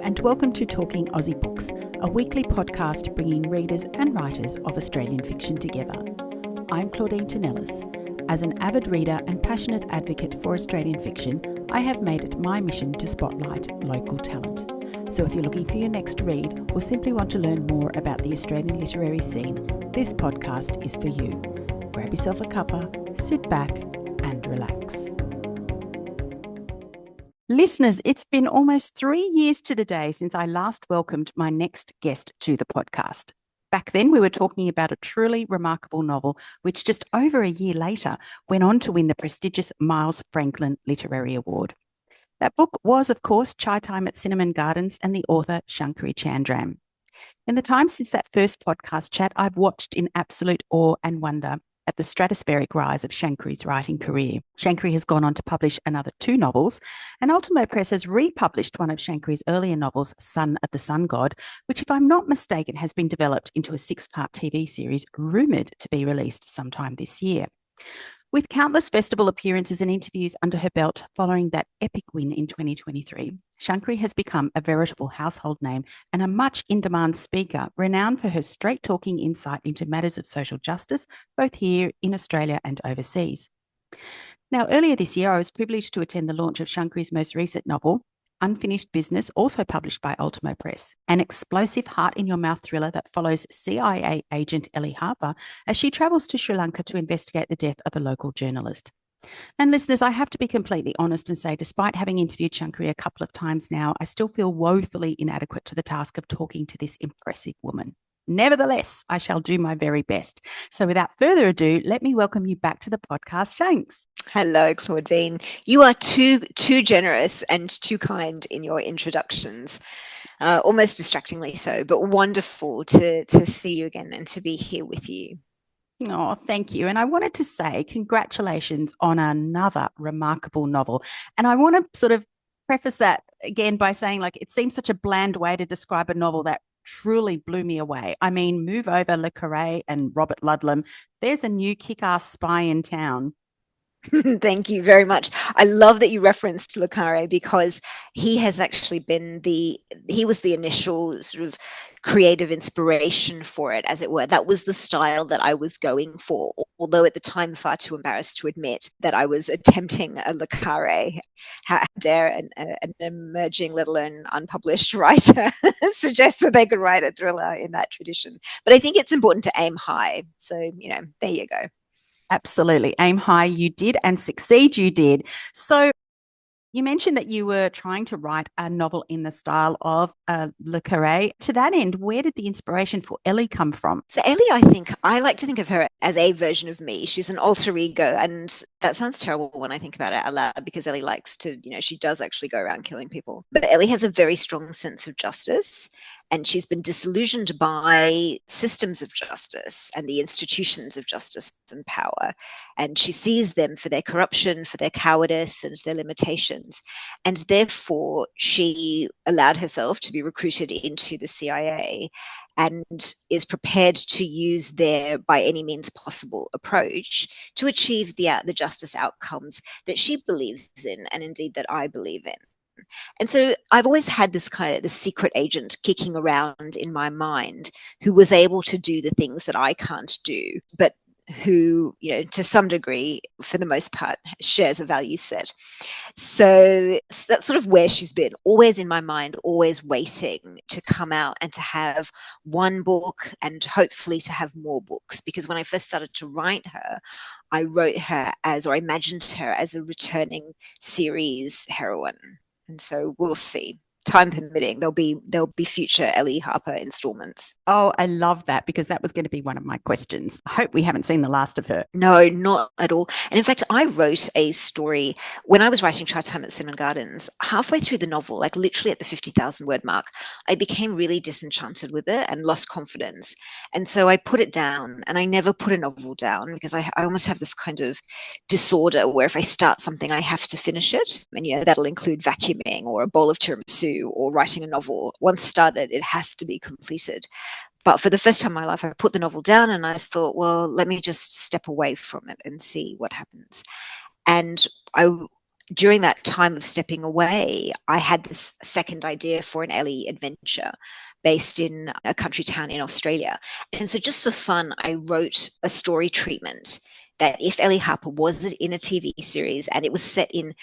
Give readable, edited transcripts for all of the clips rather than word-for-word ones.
and welcome to Talking Aussie Books, a weekly podcast bringing readers and writers of Australian fiction together. I'm Claudine Tinellis. As an avid reader and passionate advocate for Australian fiction, I have made it my mission to spotlight local talent. So if you're looking for your next read or simply want to learn more about the Australian literary scene, this podcast is for you. Grab yourself a cuppa, sit back and relax. Listeners, it's been almost 3 years to the day since I last welcomed my next guest to the podcast. Back then, we were talking about a truly remarkable novel, which just over a year later went on to win the prestigious Miles Franklin Literary Award. That book was, of course, Chai Time at Cinnamon Gardens and the author Shankari Chandran. In the time since that first podcast chat, I've watched in absolute awe and wonder at the stratospheric rise of Shankari's writing career. Shankari has gone on to publish another 2 novels, and Ultimo Press has republished one of Shankari's earlier novels, Son of the Sun God, which, if I'm not mistaken, has been developed into a 6-part TV series rumoured to be released sometime this year. With countless festival appearances and interviews under her belt following that epic win in 2023, Shankari has become a veritable household name and a much in-demand speaker, renowned for her straight-talking insight into matters of social justice, both here in Australia and overseas. Now, earlier this year, I was privileged to attend the launch of Shankari's most recent novel, Unfinished Business, also published by Ultimo Press, an explosive heart-in-your-mouth thriller that follows CIA Agent Ellie Harper as she travels to Sri Lanka to investigate the death of a local journalist. And listeners, I have to be completely honest and say, despite having interviewed Shankari a couple of times now, I still feel woefully inadequate to the task of talking to this impressive woman. Nevertheless, I shall do my very best. So without further ado, let me welcome you back to the podcast, Shanks. Hello, Claudine. You are too generous and too kind in your introductions, almost distractingly so, but wonderful to see you again and to be here with you. Oh, thank you. And I wanted to say congratulations on another remarkable novel. And I want to sort of preface that again by saying, like, it seems such a bland way to describe a novel that truly blew me away. I mean, move over Le Carré and Robert Ludlum. There's a new kick-ass spy in town. Thank you very much. I love that you referenced Le Carré because he has actually been he was the initial sort of creative inspiration for it, as it were. That was the style that I was going for, although at the time far too embarrassed to admit that I was attempting a Le Carré. How dare an emerging, let alone unpublished writer suggest that they could write a thriller in that tradition. But I think it's important to aim high. So, there you go. Absolutely. Aim high, you did, and succeed, you did. So you mentioned that you were trying to write a novel in the style of Le Carré. To that end, where did the inspiration for Ellie come from? So Ellie, I like to think of her as a version of me. She's an alter ego, and that sounds terrible when I think about it out loud because Ellie likes to, she does actually go around killing people. But Ellie has a very strong sense of justice, and she's been disillusioned by systems of justice and the institutions of justice and power. And she sees them for their corruption, for their cowardice, and their limitations. And therefore, she allowed herself to be recruited into the CIA and is prepared to use their by any means possible approach to achieve the justice outcomes that she believes in, and indeed that I believe in. And so I've always had this secret agent kicking around in my mind who was able to do the things that I can't do, but who, to some degree, for the most part, shares a value set. So that's sort of where she's been, always in my mind, always waiting to come out and to have one book and hopefully to have more books. Because when I first started to write her, I wrote her I imagined her as a returning series heroine. And so we'll see. Time permitting, there'll be future Ellie Harper installments. Oh, I love that, because that was going to be one of my questions. I hope we haven't seen the last of her. No, not at all. And in fact, I wrote a story when I was writing Chai Time at Cinnamon Gardens. Halfway through the novel, like literally at the 50,000 word mark, I became really disenchanted with it and lost confidence. And so I put it down, and I never put a novel down because I almost have this kind of disorder where if I start something, I have to finish it. And, that'll include vacuuming or a bowl of tiramisu or writing a novel. Once started, it has to be completed. But for the first time in my life, I put the novel down and I thought, well, let me just step away from it and see what happens. And during that time of stepping away, I had this second idea for an Ellie adventure based in a country town in Australia. And so just for fun, I wrote a story treatment that if Ellie Harper was in a TV series and it was set in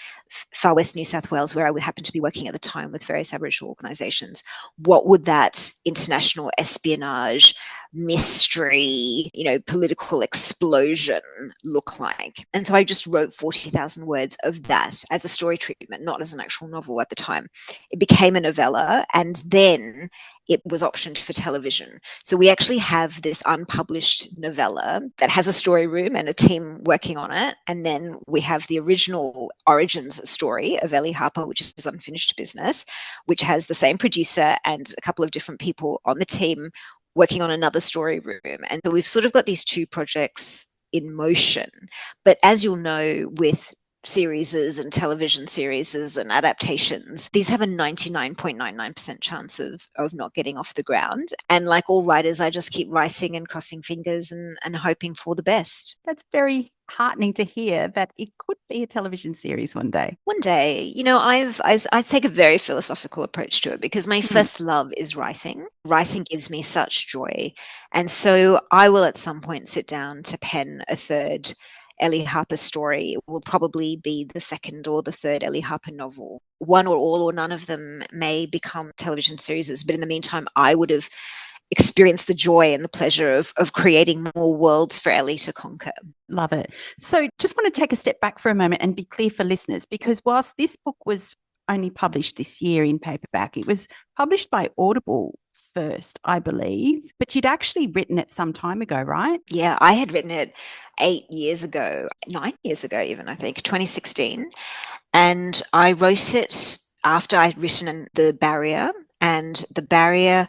far west New South Wales, where I would happen to be working at the time with various Aboriginal organisations, what would that international espionage, mystery, political explosion look like? And so I just wrote 40,000 words of that as a story treatment, not as an actual novel at the time. It became a novella, and then it was optioned for television. So we actually have this unpublished novella that has a story room and a team working on it. And then we have the original origins story of Ellie Harper, which is Unfinished Business, which has the same producer and a couple of different people on the team working on another story room. And so we've sort of got these two projects in motion. But as you'll know, with series and television series and adaptations, these have a 99.99% chance of not getting off the ground. And like all writers, I just keep writing and crossing fingers and hoping for the best. That's very heartening to hear that it could be a television series one day. One day, I take a very philosophical approach to it because my first love is writing. Writing gives me such joy. And so I will at some point sit down to pen a third Ellie Harper story. It will probably be the second or the third Ellie Harper novel. One or all or none of them may become television series, but in the meantime, I would have experienced the joy and the pleasure of creating more worlds for Ellie to conquer. Love it. So just want to take a step back for a moment and be clear for listeners, because whilst this book was only published this year in paperback, it was published by Audible first, I believe, but you'd actually written it some time ago, right? Yeah, I had written it 8 years ago, 9 years ago even, I think, 2016. And I wrote it after I'd written The Barrier, and The Barrier,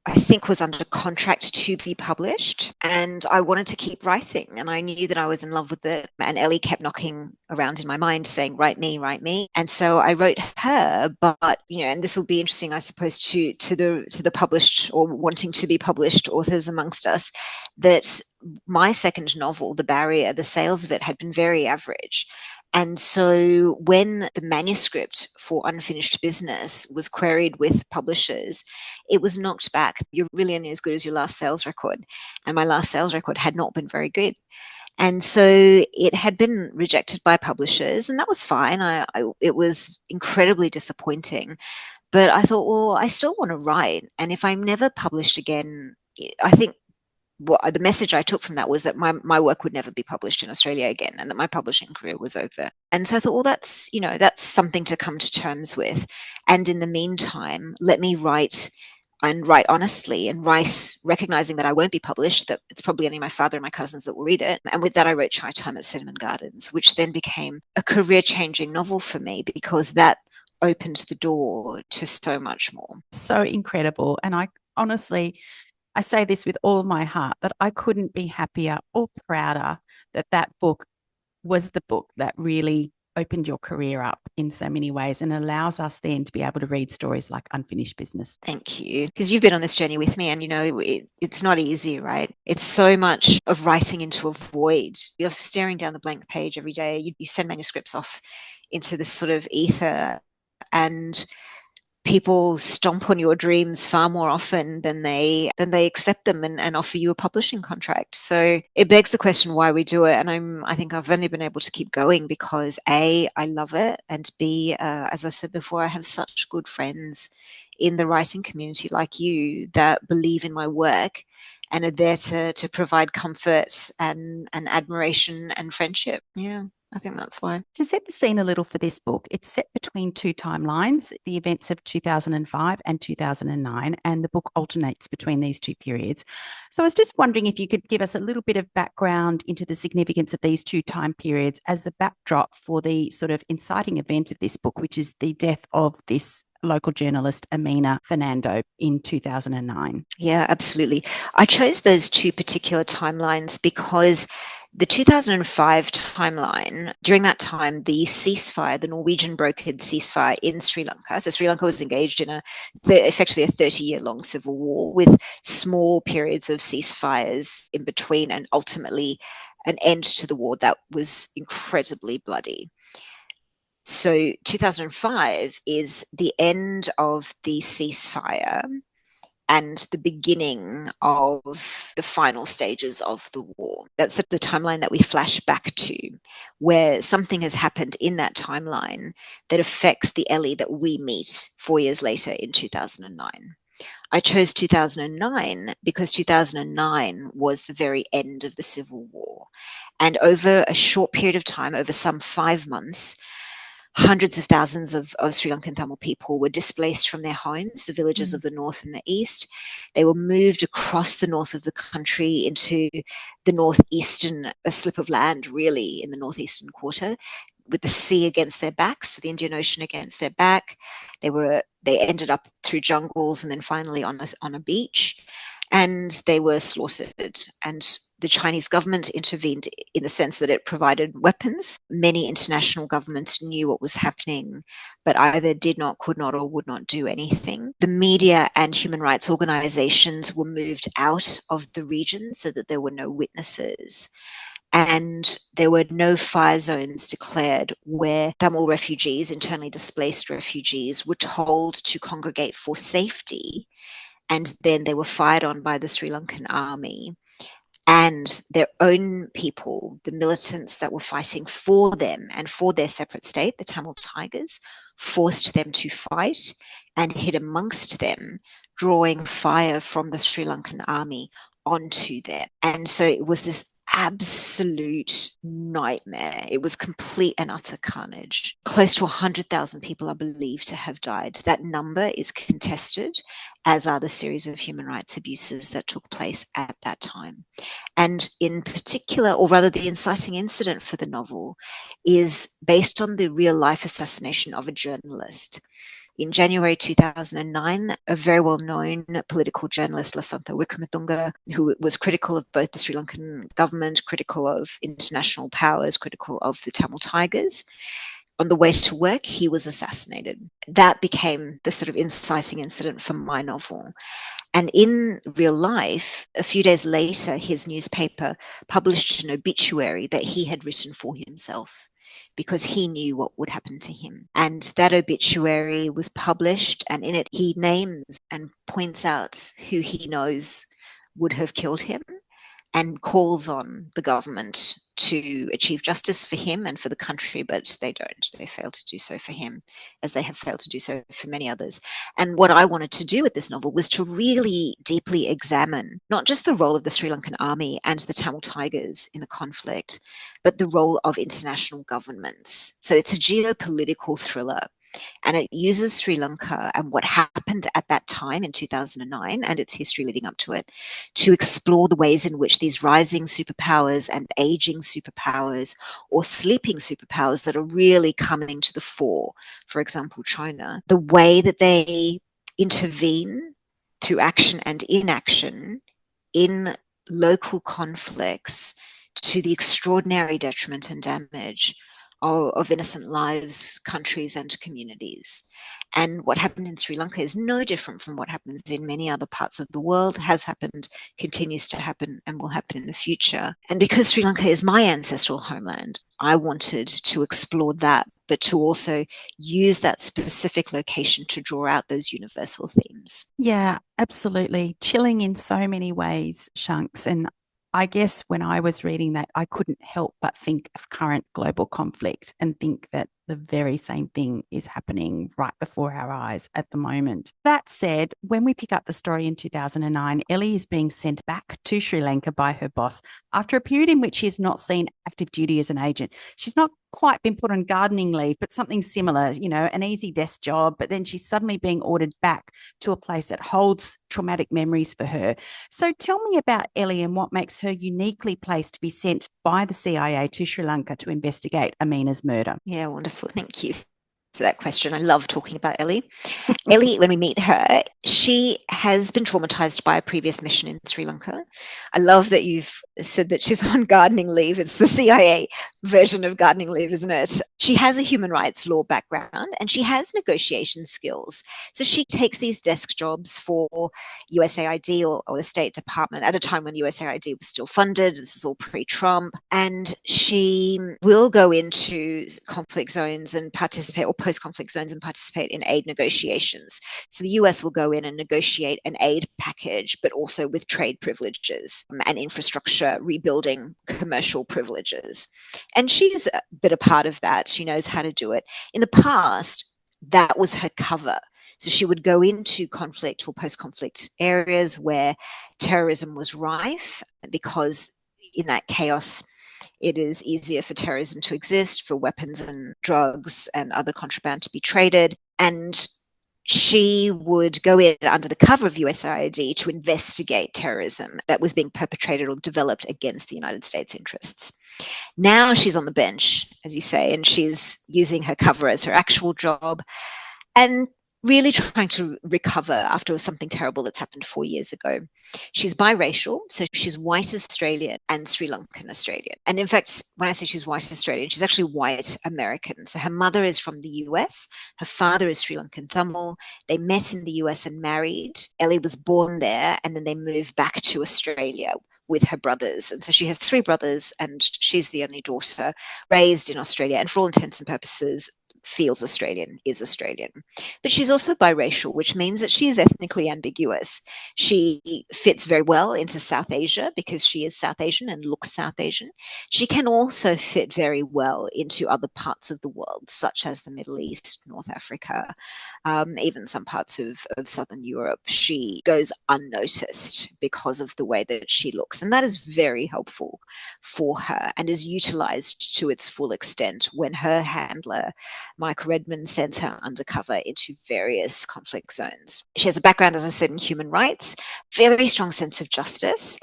I think, was under contract to be published, and I wanted to keep writing, and I knew that I was in love with it, and Ellie kept knocking around in my mind saying, write me. And so I wrote her, but and this will be interesting, I suppose, to the published or wanting to be published authors amongst us, that my second novel, The Barrier, the sales of it had been very average. And so when the manuscript for Unfinished Business was queried with publishers, it was knocked back. You're really only as good as your last sales record. And my last sales record had not been very good. And so it had been rejected by publishers, and that was fine. It was incredibly disappointing. But I thought, well, I still want to write. And if I'm never published again, I think the message I took from that was that my work would never be published in Australia again, and that my publishing career was over. And so I thought, well, that's something to come to terms with. And in the meantime, let me write honestly, and write recognizing that I won't be published, that it's probably only my father and my cousins that will read it. And with that, I wrote Chai Time at Cinnamon Gardens, which then became a career-changing novel for me, because that opened the door to so much more. So incredible. And I honestly, I say this with all my heart, that I couldn't be happier or prouder that that book was the book that really opened your career up in so many ways and allows us then to be able to read stories like Unfinished Business. Thank you. Because you've been on this journey with me, and it's not easy, right? It's so much of writing into a void. You're staring down the blank page every day. You send manuscripts off into this sort of ether, and people stomp on your dreams far more often than they accept them and offer you a publishing contract. So it begs the question why we do it. And I think I've only been able to keep going because A, I love it, and B, as I said before, I have such good friends in the writing community like you that believe in my work and are there to provide comfort and admiration and friendship. Yeah. I think that's why. To set the scene a little for this book, it's set between two timelines, the events of 2005 and 2009, and the book alternates between these two periods. So I was just wondering if you could give us a little bit of background into the significance of these two time periods as the backdrop for the sort of inciting event of this book, which is the death of this local journalist, Amina Fernando, in 2009. Yeah, absolutely. I chose those two particular timelines because the 2005 timeline, during that time, the ceasefire, the Norwegian brokered ceasefire in Sri Lanka. So Sri Lanka was engaged in effectively a 30-year-long civil war with small periods of ceasefires in between, and ultimately an end to the war that was incredibly bloody. So 2005 is the end of the ceasefire and the beginning of the final stages of the war. That's the timeline that we flash back to, where something has happened in that timeline that affects the Ellie that we meet 4 years later in 2009. I chose 2009 because 2009 was the very end of the Civil War. And over a short period of time, over some 5 months, hundreds of thousands of Sri Lankan Tamil people were displaced from their homes, the villages of the north and the east. They were moved across the north of the country into the northeastern, a slip of land really in the northeastern quarter, with the sea against their backs, the Indian Ocean against their back. They ended up through jungles and then finally on a beach, and they were slaughtered. And the Chinese government intervened in the sense that it provided weapons. Many international governments knew what was happening, but either did not, could not, or would not do anything. The media and human rights organizations were moved out of the region so that there were no witnesses. And there were no fire zones declared where Tamil refugees, internally displaced refugees, were told to congregate for safety. And then they were fired on by the Sri Lankan army. And their own people, the militants that were fighting for them and for their separate state, the Tamil Tigers, forced them to fight and hid amongst them, drawing fire from the Sri Lankan army onto them. And so it was this absolute nightmare. It was complete and utter carnage. Close to 100,000 people are believed to have died. That number is contested, as are the series of human rights abuses that took place at that time. And in particular, or rather the inciting incident for the novel, is based on the real life assassination of a journalist. In January 2009, a very well-known political journalist, Lasantha Wickrematunge, who was critical of both the Sri Lankan government, critical of international powers, critical of the Tamil Tigers, on the way to work, he was assassinated. That became the sort of inciting incident for my novel. And in real life, a few days later, his newspaper published an obituary that he had written for himself, because he knew what would happen to him. And that obituary was published, and in it he names and points out who he knows would have killed him, and calls on the government to achieve justice for him and for the country, but they don't. They fail to do so for him, as they have failed to do so for many others. And what I wanted to do with this novel was to really deeply examine not just the role of the Sri Lankan army and the Tamil Tigers in the conflict, but the role of international governments. So it's a geopolitical thriller. And it uses Sri Lanka and what happened at that time in 2009 and its history leading up to it to explore the ways in which these rising superpowers and aging superpowers or sleeping superpowers that are really coming to the fore, for example, China, the way that they intervene through action and inaction in local conflicts to the extraordinary detriment and damage of innocent lives, countries, and communities. And what happened in Sri Lanka is no different from what happens in many other parts of the world, has happened, continues to happen, and will happen in the future. And because Sri Lanka is my ancestral homeland, I wanted to explore that, but to also use that specific location to draw out those universal themes. Yeah, absolutely. Chilling in so many ways, Shanks. And I guess when I was reading that, I couldn't help but think of current global conflict and think that the very same thing is happening right before our eyes at the moment. That said, when we pick up the story in 2009, Ellie is being sent back to Sri Lanka by her boss after a period in which she has not seen active duty as an agent. She's not quite been put on gardening leave, but something similar, an easy desk job, but then she's suddenly being ordered back to a place that holds traumatic memories for her. So tell me about Ellie and what makes her uniquely placed to be sent by the CIA to Sri Lanka to investigate Amina's murder. Yeah, wonderful. Thank you. for that question. I love talking about Ellie. Ellie, when we meet her, she has been traumatized by a previous mission in Sri Lanka. I love that you've said that she's on gardening leave. It's the CIA version of gardening leave, isn't it? She has a human rights law background and she has negotiation skills. So she takes these desk jobs for USAID or the State Department at a time when USAID was still funded. This is all pre-Trump. And she will go into conflict zones and participate, or post-conflict zones and participate in aid negotiations. So the US will go in and negotiate an aid package, but also with trade privileges and infrastructure rebuilding commercial privileges. And she's a bit a part of that. She knows how to do it. In the past, that was her cover. So she would go into conflict or post-conflict areas where terrorism was rife, because in that chaos, it is easier for terrorism to exist, for weapons and drugs and other contraband to be traded. And she would go in under the cover of USAID to investigate terrorism that was being perpetrated or developed against the United States interests. Now she's on the bench, as you say, and she's using her cover as her actual job and really trying to recover after something terrible that's happened 4 years ago. She's biracial, so she's white Australian and Sri Lankan Australian. And in fact, when I say she's white Australian, she's actually white American. So her mother is from the US, her father is Sri Lankan Tamil. They met in the US and married. Ellie was born there, and then they moved back to Australia with her brothers. And so she has 3 brothers, and she's the only daughter, raised in Australia, and for all intents and purposes, feels Australian, is Australian. But she's also biracial, which means that she is ethnically ambiguous. She fits very well into South Asia because she is South Asian and looks South Asian. She can also fit very well into other parts of the world, such as the Middle East, North Africa, even some parts of Southern Europe. She goes unnoticed because of the way that she looks. And that is very helpful for her and is utilized to its full extent when her handler, Mike Redmond, sends her undercover into various conflict zones. She has a background, as I said, in human rights, very strong sense of justice,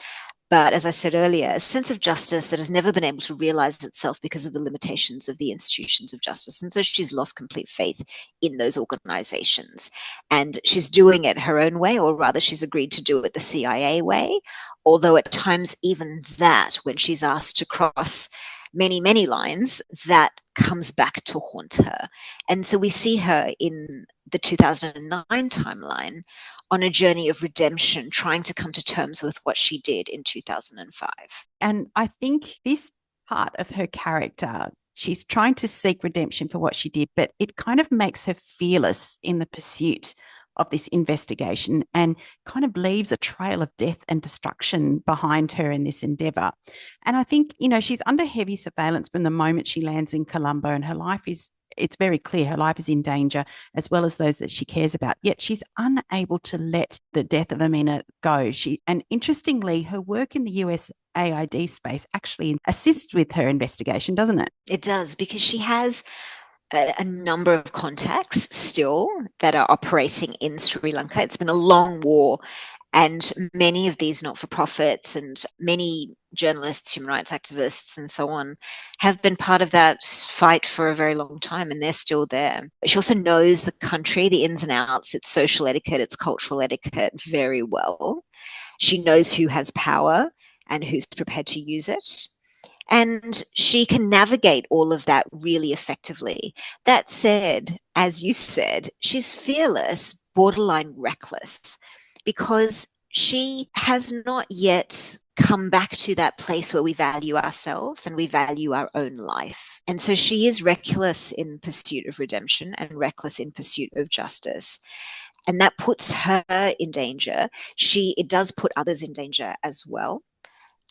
but as I said earlier, a sense of justice that has never been able to realize itself because of the limitations of the institutions of justice. And so she's lost complete faith in those organizations. And she's doing it her own way, or rather she's agreed to do it the CIA way, although at times even that, when she's asked to cross many, many lines, that comes back to haunt her. And so we see her in the 2009 timeline on a journey of redemption, trying to come to terms with what she did in 2005. And I think this part of her character, she's trying to seek redemption for what she did, but it kind of makes her fearless in the pursuit of this investigation and kind of leaves a trail of death and destruction behind her in this endeavor. And I think, she's under heavy surveillance from the moment she lands in Colombo, and it's very clear her life is in danger, as well as those that she cares about. Yet she's unable to let the death of Amina go. And interestingly, her work in the USAID space actually assists with her investigation, doesn't it? It does, because she has a number of contacts still that are operating in Sri Lanka. It's been a long war, and many of these not-for-profits and many journalists, human rights activists, and so on have been part of that fight for a very long time, and they're still there. She also knows the country, the ins and outs, its social etiquette, its cultural etiquette very well. She knows who has power and who's prepared to use it. And she can navigate all of that really effectively. That said, as you said, she's fearless, borderline reckless, because she has not yet come back to that place where we value ourselves and we value our own life. And so she is reckless in pursuit of redemption and reckless in pursuit of justice. And that puts her in danger. It does put others in danger as well.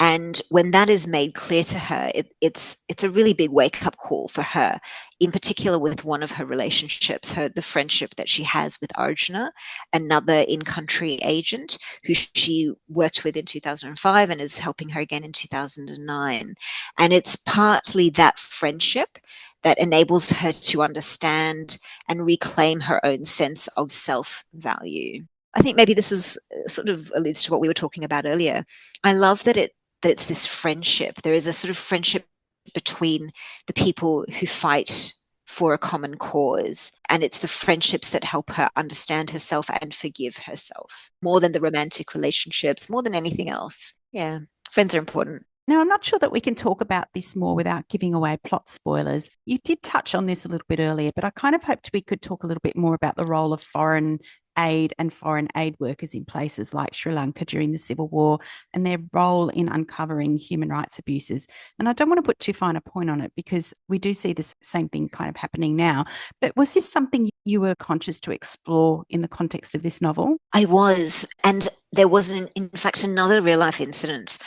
And when that is made clear to her, it's a really big wake-up call for her, in particular with one of her relationships, the friendship that she has with Arjuna, another in-country agent who she worked with in 2005 and is helping her again in 2009. And it's partly that friendship that enables her to understand and reclaim her own sense of self-value. I think maybe this is sort of alludes to what we were talking about earlier. I love that it's this friendship. There is a sort of friendship between the people who fight for a common cause. And it's the friendships that help her understand herself and forgive herself more than the romantic relationships, more than anything else. Yeah, friends are important. Now, I'm not sure that we can talk about this more without giving away plot spoilers. You did touch on this a little bit earlier, but I kind of hoped we could talk a little bit more about the role of foreign aid and foreign aid workers in places like Sri Lanka during the Civil War and their role in uncovering human rights abuses. And I don't want to put too fine a point on it because we do see this same thing kind of happening now. But was this something you were conscious to explore in the context of this novel? I was. And there was, in fact, another real life incident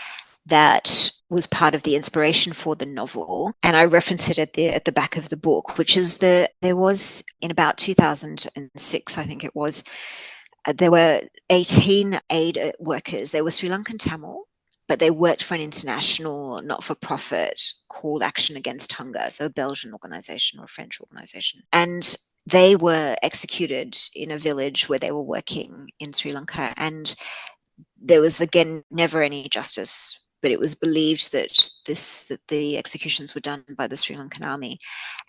that was part of the inspiration for the novel, and I reference it at the back of the book, which is there was in about 2006, I think it was, there were 18 aid workers. They were Sri Lankan Tamil, but they worked for an international not-for-profit called Action Against Hunger, so a Belgian organization or a French organization, and they were executed in a village where they were working in Sri Lanka, and there was again never any justice, but it was believed that the executions were done by the Sri Lankan army.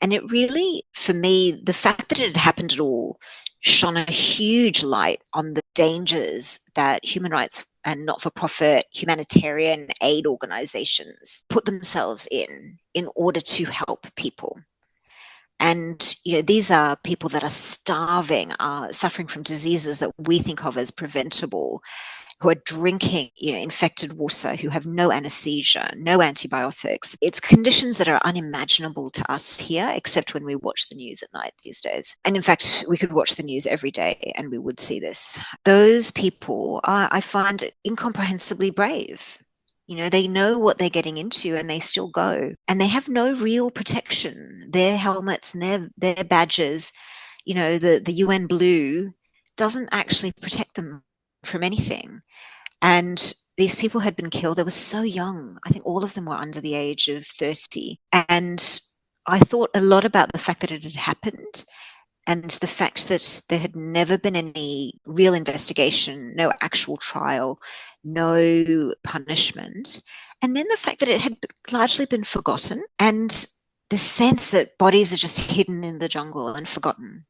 And it really, for me, the fact that it had happened at all shone a huge light on the dangers that human rights and not-for-profit humanitarian aid organizations put themselves in order to help people. And these are people that are starving, are suffering from diseases that we think of as preventable, who are drinking, infected water, who have no anesthesia, no antibiotics. It's conditions that are unimaginable to us here, except when we watch the news at night these days. And in fact, we could watch the news every day and we would see this. Those people are, I find, incomprehensibly brave. They know what they're getting into and they still go. And they have no real protection. Their helmets and their badges, the UN blue doesn't actually protect them from anything. And these people had been killed. They were so young. I think all of them were under the age of 30. And I thought a lot about the fact that it had happened and the fact that there had never been any real investigation, no actual trial, no punishment. And then the fact that it had largely been forgotten, and the sense that bodies are just hidden in the jungle and forgotten,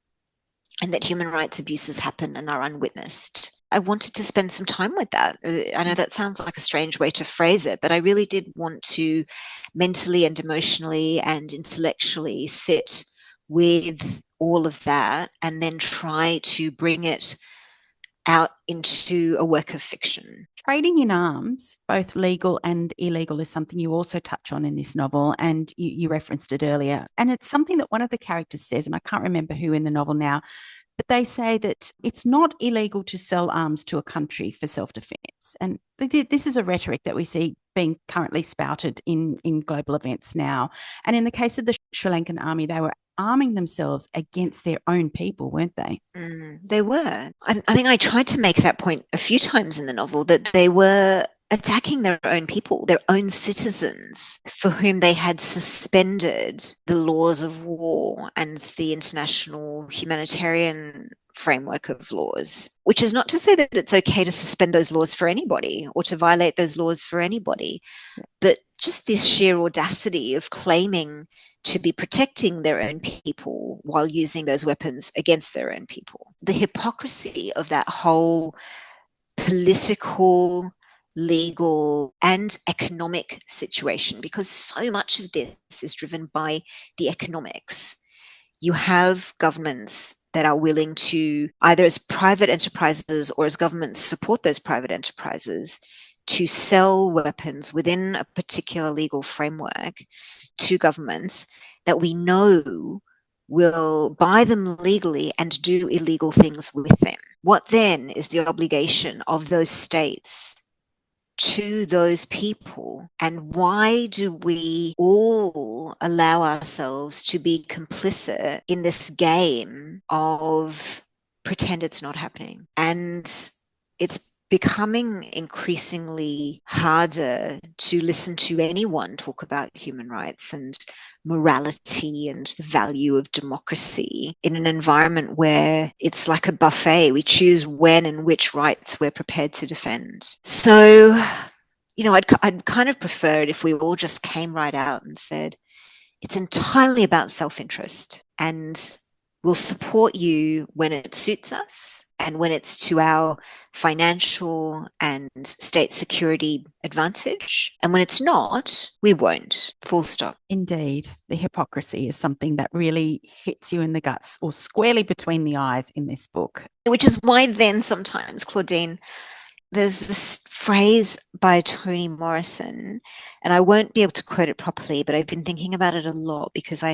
and that human rights abuses happen and are unwitnessed. I wanted to spend some time with that. I know that sounds like a strange way to phrase it, but I really did want to mentally and emotionally and intellectually sit with all of that and then try to bring it out into a work of fiction. Trading in arms, both legal and illegal, is something you also touch on in this novel, and you referenced it earlier. And it's something that one of the characters says, and I can't remember who in the novel now, but they say that it's not illegal to sell arms to a country for self-defense. And this is a rhetoric that we see being currently spouted in global events now. And in the case of the Sri Lankan army, they were arming themselves against their own people, weren't they? They were. I think I tried to make that point a few times in the novel, that they were attacking their own people, their own citizens, for whom they had suspended the laws of war and the international humanitarian framework of laws, which is not to say that it's okay to suspend those laws for anybody or to violate those laws for anybody, but just this sheer audacity of claiming to be protecting their own people while using those weapons against their own people. The hypocrisy of that whole political, legal, and economic situation, because so much of this is driven by the economics. You have governments that are willing to, either as private enterprises or as governments support those private enterprises, to sell weapons within a particular legal framework to governments that we know will buy them legally and do illegal things with them. What then is the obligation of those states to those people? And why do we all allow ourselves to be complicit in this game of pretend it's not happening? And it's becoming increasingly harder to listen to anyone talk about human rights and morality and the value of democracy in an environment where it's like a buffet. We choose when and which rights we're prepared to defend. So, I'd kind of prefer it if we all just came right out and said, it's entirely about self-interest, and we'll support you when it suits us and when it's to our financial and state security advantage. And when it's not, we won't. Full stop. Indeed, the hypocrisy is something that really hits you in the guts or squarely between the eyes in this book. Which is why then sometimes, Claudine, there's this phrase by Toni Morrison, and I won't be able to quote it properly, but I've been thinking about it a lot because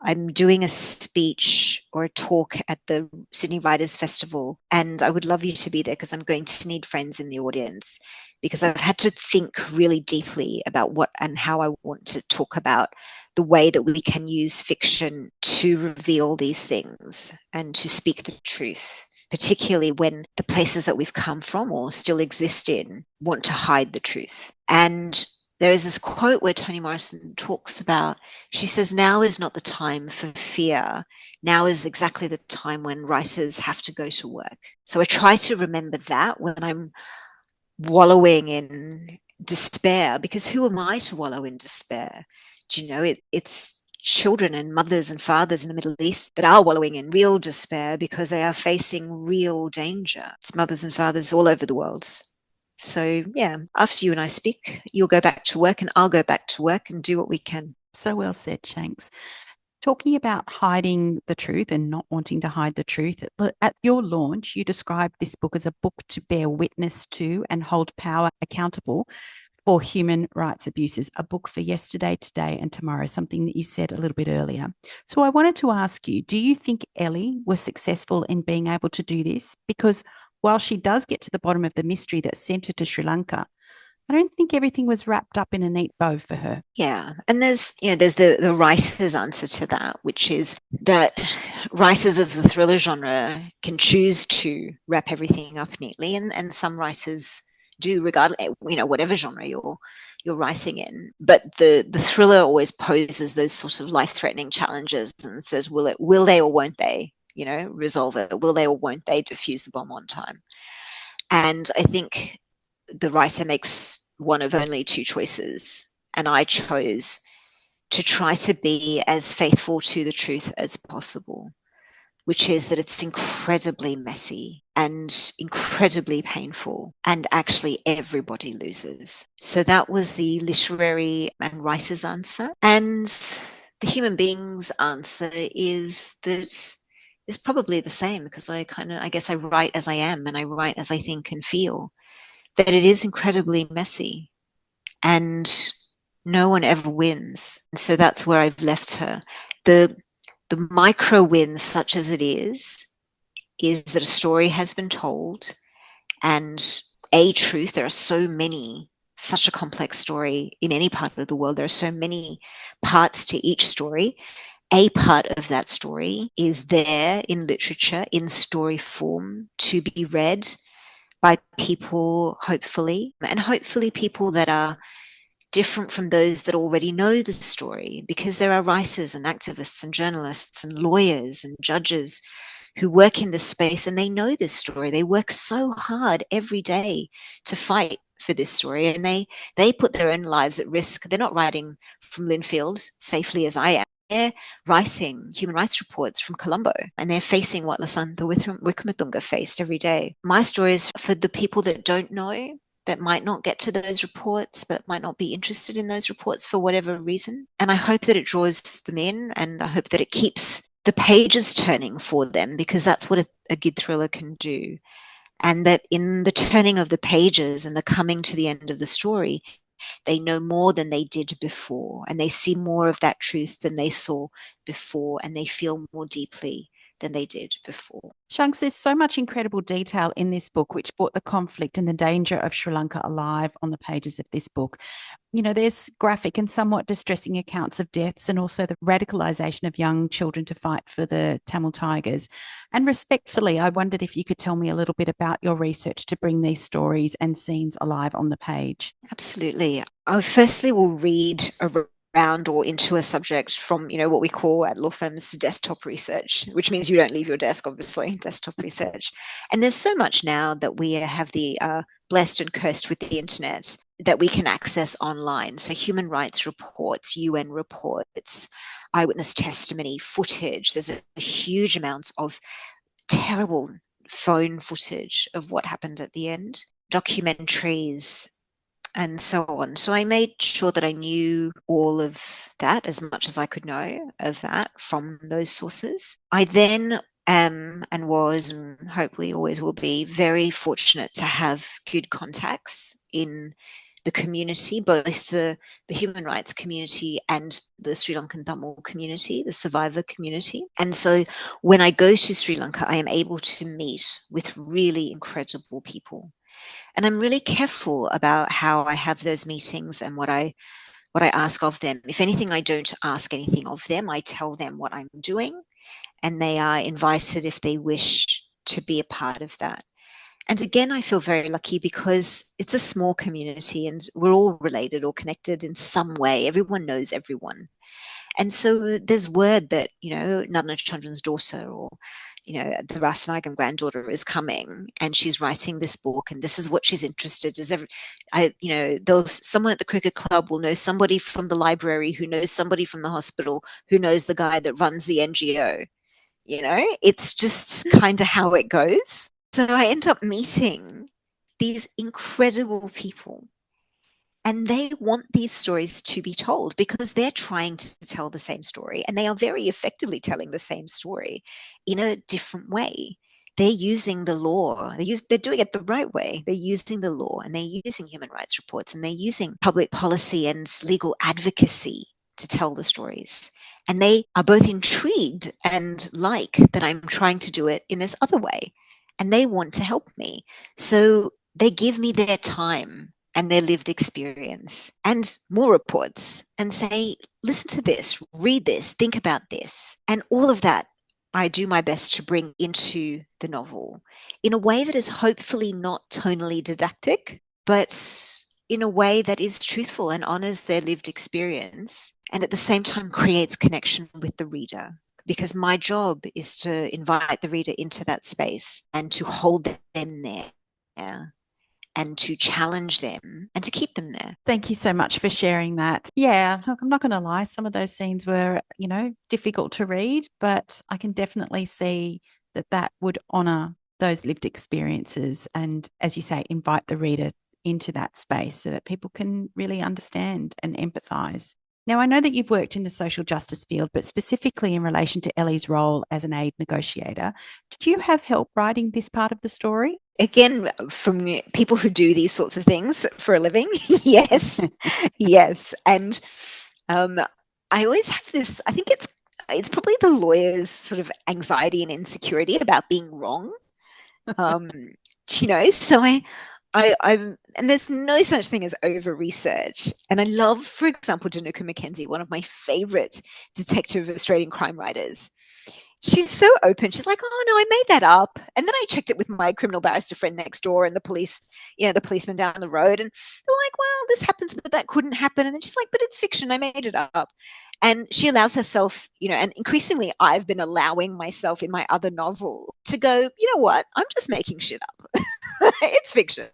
I'm doing a speech or a talk at the Sydney Writers Festival, and I would love you to be there because I'm going to need friends in the audience, because I've had to think really deeply about what and how I want to talk about the way that we can use fiction to reveal these things and to speak the truth, particularly when the places that we've come from or still exist in want to hide the truth. And there is this quote where Toni Morrison talks about, she says, now is not the time for fear. Now is exactly the time when writers have to go to work. So I try to remember that when I'm wallowing in despair, because who am I to wallow in despair? Do you know, it's children and mothers and fathers in the Middle East that are wallowing in real despair because they are facing real danger. It's mothers and fathers all over the world. So, yeah, after you and I speak, you'll go back to work and I'll go back to work and do what we can. So well said, Shanks. Talking about hiding the truth and not wanting to hide the truth, at your launch, you described this book as a book to bear witness to and hold power accountable for human rights abuses, a book for yesterday, today, and tomorrow, something that you said a little bit earlier. So I wanted to ask you, do you think Ellie was successful in being able to do this? Because while she does get to the bottom of the mystery that sent her to Sri Lanka, I don't think everything was wrapped up in a neat bow for her. Yeah. And there's the writer's answer to that, which is that writers of the thriller genre can choose to wrap everything up neatly, and some writers do, regardless, whatever genre you're writing in. But the thriller always poses those sort of life-threatening challenges and says, will they or won't they, resolve it? Will they or won't they defuse the bomb on time? And I think the writer makes one of only two choices, and I chose to try to be as faithful to the truth as possible, which is that it's incredibly messy and incredibly painful, and actually everybody loses. So that was the literary and writer's answer. And the human being's answer is that is probably the same, because I guess I write as I am and I write as I think and feel, that it is incredibly messy and no one ever wins. And so that's where I've left her. The micro wins, such as it is that a story has been told, and a truth. There are so many, such a complex story in any part of the world. There are so many parts to each story. A part of that story is there in literature, in story form, to be read by people, hopefully, and hopefully people that are different from those that already know the story, because there are writers and activists and journalists and lawyers and judges who work in this space, and they know this story. They work so hard every day to fight for this story, and they put their own lives at risk. They're not writing from Linfield safely as I am. They're writing human rights reports from Colombo, and they're facing what Lasantha Wickramatunga faced every day. My story is for the people that don't know, that might not get to those reports, but might not be interested in those reports for whatever reason. And I hope that it draws them in, and I hope that it keeps the pages turning for them, because that's what a good thriller can do. And that in the turning of the pages and the coming to the end of the story, they know more than they did before, and they see more of that truth than they saw before, and they feel more deeply than they did before. Shanks, there's so much incredible detail in this book, which brought the conflict and the danger of Sri Lanka alive on the pages of this book. There's graphic and somewhat distressing accounts of deaths, and also the radicalisation of young children to fight for the Tamil Tigers. And respectfully, I wondered if you could tell me a little bit about your research to bring these stories and scenes alive on the page. Absolutely. I firstly will read around or into a subject from, what we call at law firms desktop research, which means you don't leave your desk, obviously, desktop research. And there's so much now that we have the blessed and cursed with the internet. that we can access online. So human rights reports, UN reports, eyewitness testimony, footage. There's a huge amount of terrible phone footage of what happened at the end, documentaries, and so on. So I made sure that I knew all of that, as much as I could know of that from those sources. I then am and was, and hopefully always will be, very fortunate to have good contacts in the community, both the human rights community and the Sri Lankan Tamil community, the survivor community. And so when I go to Sri Lanka, I am able to meet with really incredible people. And I'm really careful about how I have those meetings and what I ask of them. If anything, I don't ask anything of them. I tell them what I'm doing, and they are invited if they wish to be a part of that. And again, I feel very lucky because it's a small community and we're all related or connected in some way. Everyone knows everyone. And so there's word that, Nana Chandran's daughter, or, the Rasnagam granddaughter is coming and she's writing this book and this is what she's interested in. Someone at the cricket club will know somebody from the library who knows somebody from the hospital who knows the guy that runs the NGO. It's just kind of how it goes. So I end up meeting these incredible people, and they want these stories to be told because they're trying to tell the same story, and they are very effectively telling the same story in a different way. They're using the law. They're doing it the right way. They're using the law, and they're using human rights reports, and they're using public policy and legal advocacy to tell the stories. And they are both intrigued and like that I'm trying to do it in this other way. And they want to help me. So they give me their time and their lived experience and more reports and say, listen to this, read this, think about this. And all of that I do my best to bring into the novel in a way that is hopefully not tonally didactic, but in a way that is truthful and honors their lived experience, and at the same time creates connection with the reader. Because my job is to invite the reader into that space and to hold them there and to challenge them and to keep them there. Thank you so much for sharing that. Yeah, look, I'm not going to lie. Some of those scenes were, difficult to read, but I can definitely see that would honor those lived experiences and, as you say, invite the reader into that space so that people can really understand and empathize. Now, I know that you've worked in the social justice field, but specifically in relation to Ellie's role as an aid negotiator, did you have help writing this part of the story? Again, from people who do these sorts of things for a living, yes, yes. And I always have this, I think it's probably the lawyer's sort of anxiety and insecurity about being wrong. So I'm, and there's no such thing as over research. And I love, for example, Danuka McKenzie, one of my favorite detective Australian crime writers. She's so open. She's like, oh no, I made that up. And then I checked it with my criminal barrister friend next door and the police, the policeman down the road. And they're like, well, this happens, but that couldn't happen. And then she's like, but it's fiction. I made it up. And she allows herself, and increasingly I've been allowing myself in my other novel to go, you know what? I'm just making shit up. It's fiction.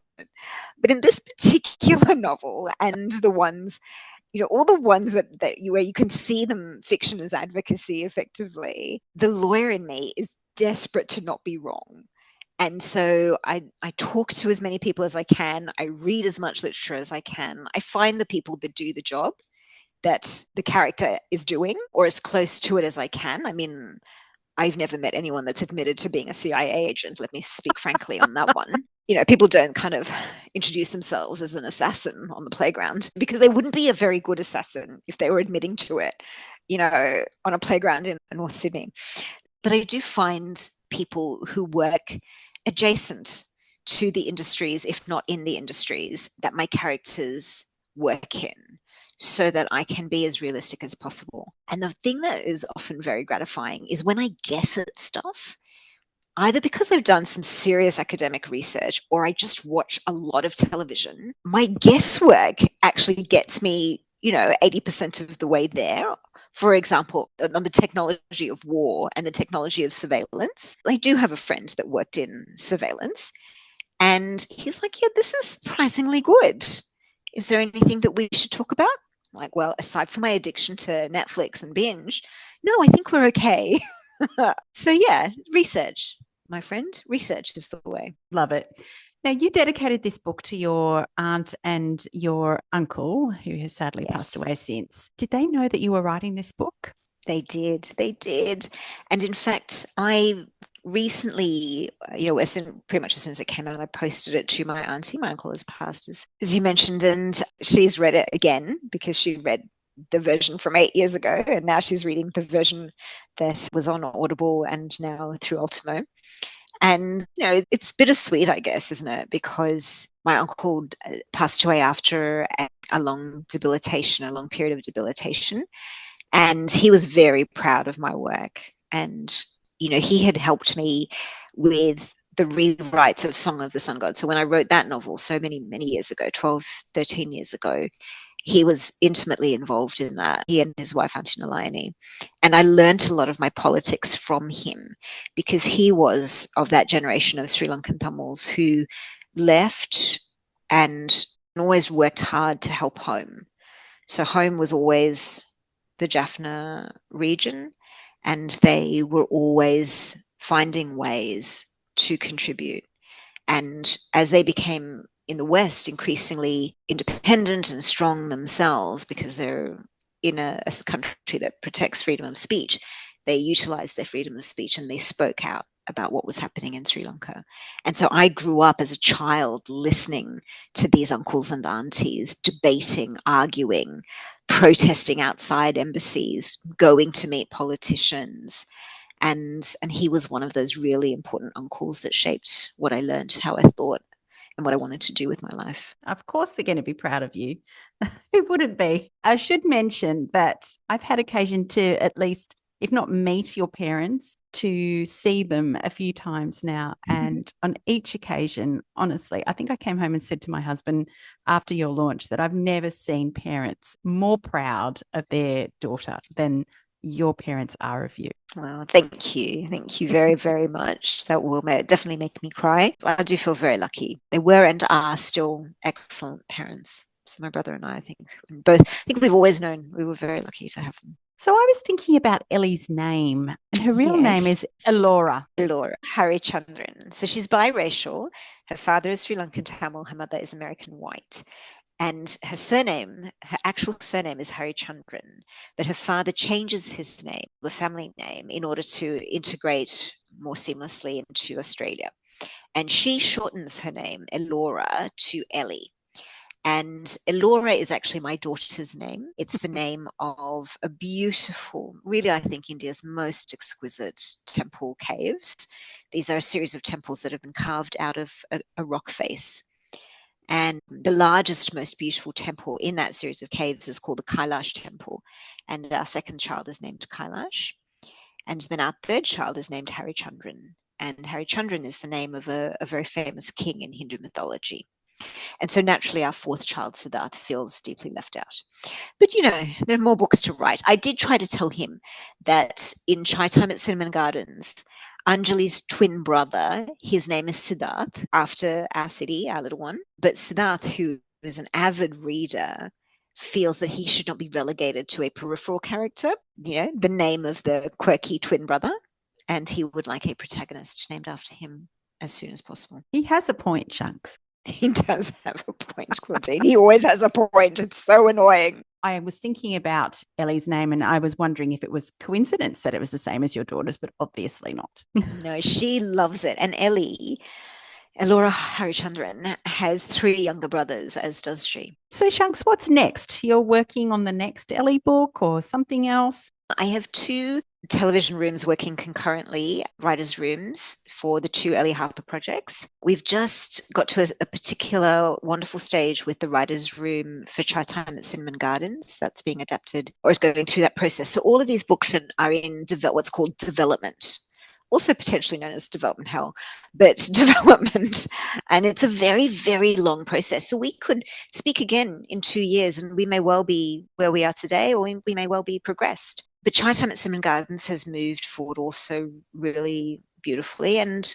But in this particular novel and the ones, all the ones where you can see them fiction as advocacy effectively, the lawyer in me is desperate to not be wrong. And so I talk to as many people as I can. I read as much literature as I can. I find the people that do the job that the character is doing, or as close to it as I can. I mean, I've never met anyone that's admitted to being a CIA agent. Let me speak frankly on that one. People don't kind of introduce themselves as an assassin on the playground because they wouldn't be a very good assassin if they were admitting to it, on a playground in North Sydney. But I do find people who work adjacent to the industries, if not in the industries, that my characters work in, so that I can be as realistic as possible. And the thing that is often very gratifying is when I guess at stuff, either because I've done some serious academic research or I just watch a lot of television, my guesswork actually gets me, 80% of the way there. For example, on the technology of war and the technology of surveillance, I do have a friend that worked in surveillance, and he's like, yeah, this is surprisingly good. Is there anything that we should talk about? Like, well, aside from my addiction to Netflix and binge, no, I think we're okay. So, yeah, research, my friend. Research is the way. Love it. Now, you dedicated this book to your aunt and your uncle, who has sadly passed Yes. away since. Did they know that you were writing this book? They did. They did. And in fact, I recently, pretty much as soon as it came out, I posted it to my auntie. My uncle has passed, as you mentioned, and she's read it again because she read the version from 8 years ago, and now she's reading the version that was on Audible and now through Ultimo. And, it's bittersweet, I guess, isn't it? Because my uncle passed away after a long debilitation, a long period of debilitation. And he was very proud of my work. And, he had helped me with the rewrites of Song of the Sun God. So when I wrote that novel so many, many years ago, 12, 13 years ago, he was intimately involved in that. He and his wife, Auntie Nalini. And I learned a lot of my politics from him because he was of that generation of Sri Lankan Tamils who left and always worked hard to help home. So home was always the Jaffna region, and they were always finding ways to contribute. And as they became in the West increasingly independent and strong themselves because they're in a country that protects freedom of speech, they utilized their freedom of speech and they spoke out about what was happening in Sri Lanka. And so I grew up as a child listening to these uncles and aunties debating, arguing, protesting outside embassies, going to meet politicians. And he was one of those really important uncles that shaped what I learned, how I thought, and what I wanted to do with my life. Of course, they're going to be proud of you. Who wouldn't be? I should mention that I've had occasion to at least, if not meet your parents, to see them a few times now. And on each occasion, honestly, I think I came home and said to my husband after your launch that I've never seen parents more proud of their daughter than your parents are of you. Well, thank you. Thank you very, very much. That will definitely make me cry. I do feel very lucky. They were and are still excellent parents. So my brother and I think we've always known we were very lucky to have them. So I was thinking about Ellie's name, and her real name Yes. is Elora. Laura, Hari Chandran. So she's biracial. Her father is Sri Lankan Tamil. Her mother is American white. And her actual surname is Hari Chandran, but her father changes his name, the family name, in order to integrate more seamlessly into Australia. And she shortens her name, Elora, to Ellie. And Elora is actually my daughter's name. It's the name of a beautiful, really, I think, India's most exquisite temple caves. These are a series of temples that have been carved out of a rock face. And the largest, most beautiful temple in that series of caves is called the Kailash Temple. And our second child is named Kailash. And then our third child is named Hari Chandran. And Hari Chandran is the name of a very famous king in Hindu mythology. And so naturally, our fourth child, Siddharth, feels deeply left out. But there are more books to write. I did try to tell him that in Chai Time at Cinnamon Gardens, Anjali's twin brother, his name is Siddharth, after our city, our little one. But Siddharth, who is an avid reader, feels that he should not be relegated to a peripheral character, the name of the quirky twin brother. And he would like a protagonist named after him as soon as possible. He has a point, Shanks. He does have a point, Claudine. He always has a point. It's so annoying. I was thinking about Ellie's name and I was wondering if it was coincidence that it was the same as your daughter's, but obviously not. No, she loves it. And Elora Harichandran, has 3 younger brothers, as does she. So, Shanks, what's next? You're working on the next Ellie book or something else? I have 2 television rooms working concurrently, writers' rooms for the 2 Ellie Harper projects. We've just got to a particular wonderful stage with the writers' room for Chai Time at Cinnamon Gardens. That's being adapted or is going through that process. So all of these books are in what's called development, also potentially known as development hell, but development. And it's a very, very long process. So we could speak again in 2 years and we may well be where we are today, or we may well be progressed. But Chai Time at Cinnamon Gardens has moved forward also really beautifully. And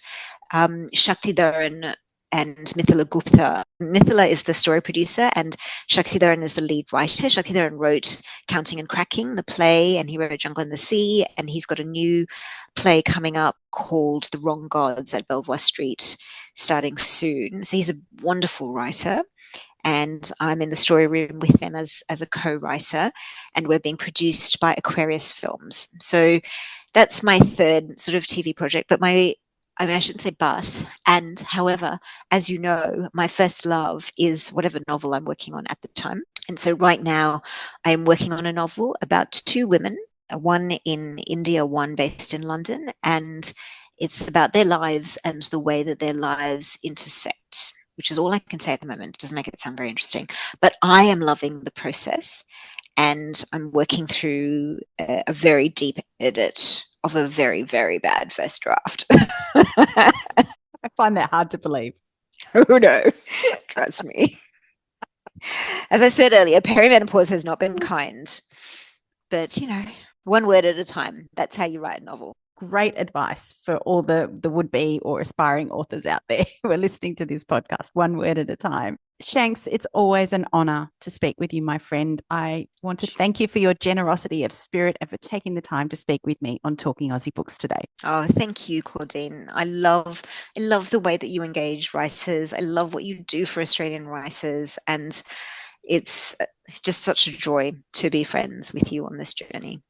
Shakti Dharan and Mithila Gupta. Mithila is the story producer and Shaktidaran is the lead writer. Shaktidaran wrote Counting and Cracking, the play, and he wrote Jungle in the Sea, and he's got a new play coming up called The Wrong Gods at Belvoir Street starting soon. So he's a wonderful writer. And I'm in the story room with them as a co-writer, and we're being produced by Aquarius Films. So that's my third sort of TV project. But I shouldn't say but, and however, as you know, my first love is whatever novel I'm working on at the time. And so right now I'm working on a novel about two women, one in India, one based in London, and it's about their lives and the way that their lives intersect, which is all I can say at the moment. It doesn't make it sound very interesting, but I am loving the process, and I'm working through a very deep edit of a very, very bad first draft. I find that hard to believe. Oh no, trust me. As I said earlier, perimenopause has not been kind, but one word at a time. That's how you write a novel. Great advice for all the would-be or aspiring authors out there who are listening to this podcast, one word at a time. Shanks, it's always an honor to speak with you, my friend. I want to thank you for your generosity of spirit and for taking the time to speak with me on Talking Aussie Books today. Oh, thank you, Claudine. I love the way that you engage writers. I love what you do for Australian writers, and it's just such a joy to be friends with you on this journey.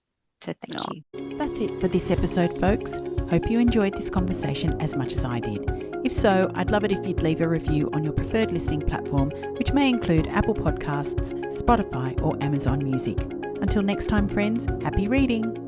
So thank you. That's it for this episode, folks. Hope you enjoyed this conversation as much as I did. If so, I'd love it if you'd leave a review on your preferred listening platform, which may include Apple Podcasts, Spotify, or Amazon Music. Until next time, friends, happy reading.